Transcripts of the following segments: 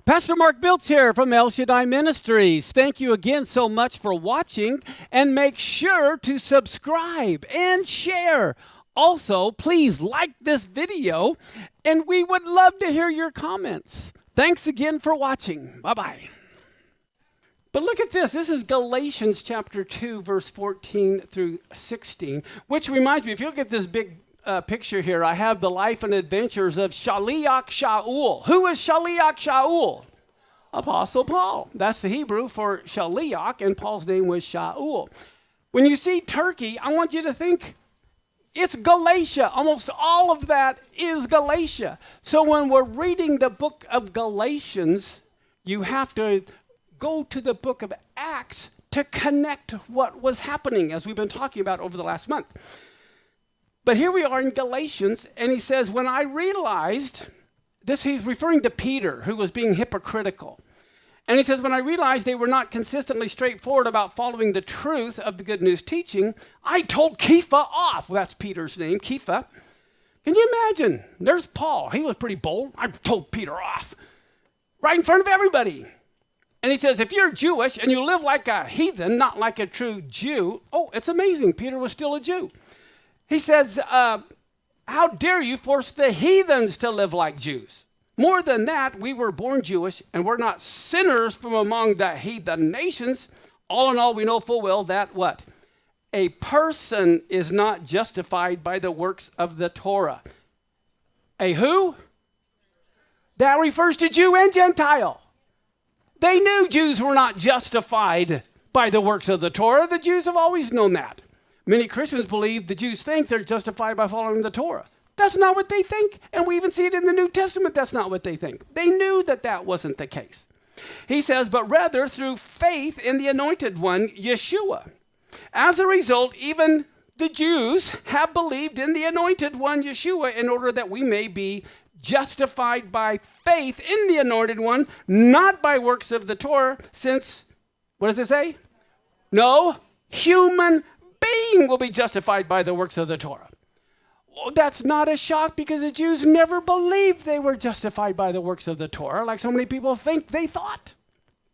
Pastor Mark Biltz here from Shaddai Ministries. Thank you again so much for watching, and make sure to subscribe and share. Also, please like this video, and we would love to hear your comments. Thanks again for watching. Bye-bye. But look at this. This is Galatians chapter 2, verse 14 through 16, which reminds me, if you look at this big picture here, I have the life and adventures of Shaliach Shaul. Who is Shaliach Shaul? Apostle Paul. That's the Hebrew for Shaliach, and Paul's name was Shaul. When you see Turkey, I want you to think it's Galatia. Almost all of that is Galatia. So when we're reading the book of Galatians, you have to go to the book of Acts to connect what was happening, as we've been talking about over the last month. But here we are in Galatians, and he says, when I realized, this he's referring to Peter, who was being hypocritical. And he says, when I realized they were not consistently straightforward about following the truth of the good news teaching, I told Kepha off. Well, that's Peter's name, Kepha. Can you imagine? There's Paul. He was pretty bold. I told Peter off right in front of everybody. And he says, if you're Jewish and you live like a heathen, not like a true Jew, oh, it's amazing. Peter was still a Jew. He says, how dare you force the heathens to live like Jews? More than that, we were born Jewish, and we're not sinners from among the heathen nations. All in all, we know full well that what? A person is not justified by the works of the Torah. A who? That refers to Jew and Gentile. They knew Jews were not justified by the works of the Torah. The Jews have always known that. Many Christians believe the Jews think they're justified by following the Torah. That's not what they think. And we even see it in the New Testament. That's not what they think. They knew that that wasn't the case. He says, but rather through faith in the anointed one, Yeshua. As a result, even the Jews have believed in the anointed one, Yeshua, in order that we may be justified by faith in the anointed one, not by works of the Torah, since, what does it say? No human being will be justified by the works of the Torah. Well, that's not a shock, because the Jews never believed they were justified by the works of the Torah, like so many people think they thought.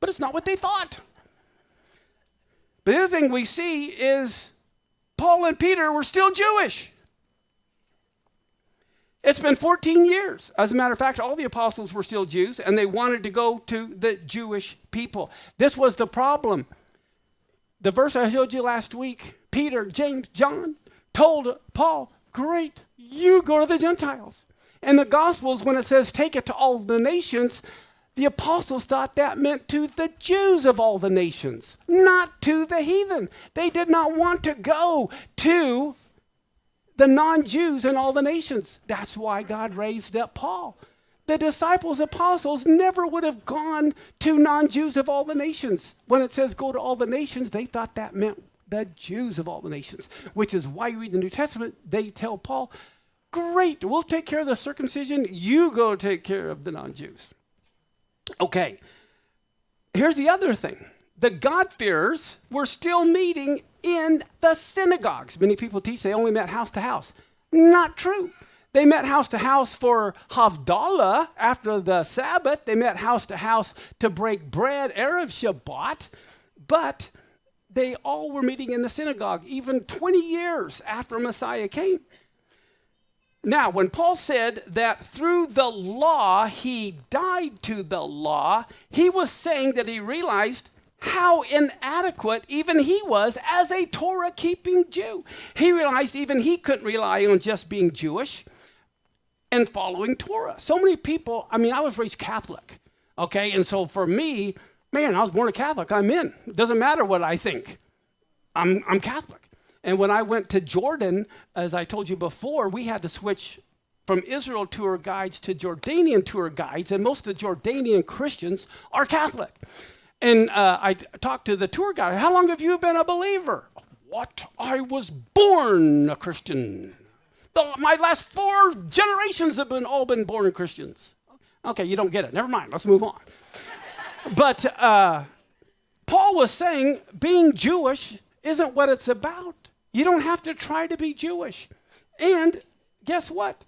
But it's not what they thought. But the other thing we see is Paul and Peter were still Jewish. It's been 14 years. As a matter of fact, all the apostles were still Jews, and they wanted to go to the Jewish people. This was the problem. The verse I showed you last week, Peter, James, John, told Paul, great, you go to the Gentiles. And the Gospels, when it says take it to all the nations, the apostles thought that meant to the Jews of all the nations, not to the heathen. They did not want to go to the non-Jews in all the nations. That's why God raised up Paul. The disciples, apostles, never would have gone to non-Jews of all the nations. When it says go to all the nations, they thought that meant the Jews of all the nations, which is why you read the New Testament, they tell Paul, great, we'll take care of the circumcision, you go take care of the non-Jews. Okay, here's the other thing. The God-fearers were still meeting in the synagogues. Many people teach they only met house to house. Not true. They met house to house for Havdalah after the Sabbath. They met house to house to break bread Erev Shabbat. But they all were meeting in the synagogue, even 20 years after Messiah came. Now, when Paul said that through the law, he died to the law, he was saying that he realized how inadequate even he was as a Torah-keeping Jew. He realized even he couldn't rely on just being Jewish and following Torah. So many people, I was raised Catholic, okay? And so for me, man, I was born a Catholic. I'm in. It doesn't matter what I think. I'm Catholic. And when I went to Jordan, as I told you before, we had to switch from Israel tour guides to Jordanian tour guides, and most of the Jordanian Christians are Catholic. And I talked to the tour guide, how long have you been a believer? What? I was born a Christian. My last 4 generations have all been born Christians. Okay, you don't get it. Never mind. Let's move on. But Paul was saying being Jewish isn't what it's about. You don't have to try to be Jewish. And guess what?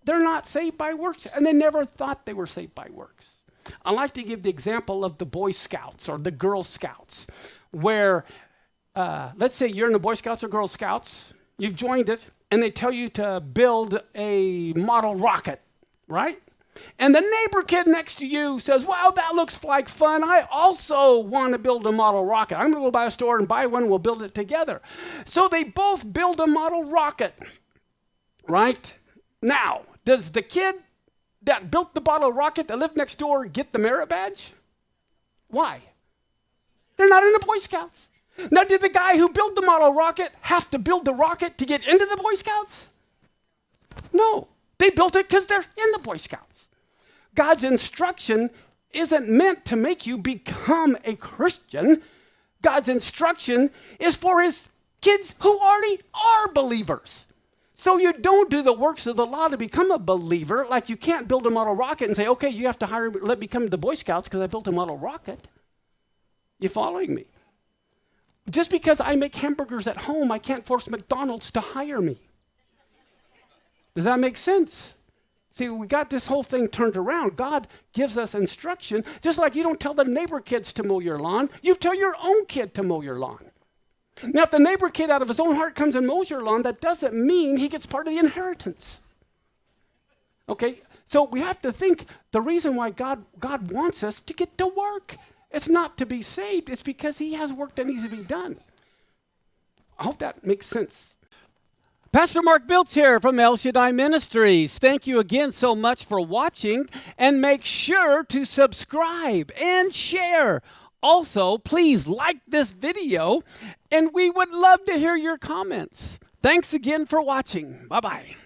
They're not saved by works, and they never thought they were saved by works. I like to give the example of the Boy Scouts or the Girl Scouts, where let's say you're in the Boy Scouts or Girl Scouts, you've joined it, and they tell you to build a model rocket, right? And the neighbor kid next to you says, wow, that looks like fun. I also want to build a model rocket. I'm going to go by a store and buy one. We'll build it together. So they both build a model rocket, right? Now, does the kid that built the model rocket that lived next door get the merit badge? Why? They're not in the Boy Scouts. Now, did the guy who built the model rocket have to build the rocket to get into the Boy Scouts? No. They built it because they're in the Boy Scouts. God's instruction isn't meant to make you become a Christian. God's instruction is for his kids who already are believers. So you don't do the works of the law to become a believer. Like you can't build a model rocket and say, okay, you have to let me come to the Boy Scouts because I built a model rocket. You following me? Just because I make hamburgers at home, I can't force McDonald's to hire me. Does that make sense? See, we got this whole thing turned around. God gives us instruction, just like you don't tell the neighbor kids to mow your lawn. You tell your own kid to mow your lawn. Now, if the neighbor kid out of his own heart comes and mows your lawn, that doesn't mean he gets part of the inheritance. Okay? So we have to think the reason why God wants us to get to work. It's not to be saved. It's because he has work that needs to be done. I hope that makes sense. Pastor Mark Biltz here from El Shaddai Ministries. Thank you again so much for watching, and make sure to subscribe and share. Also, please like this video, and we would love to hear your comments. Thanks again for watching. Bye-bye.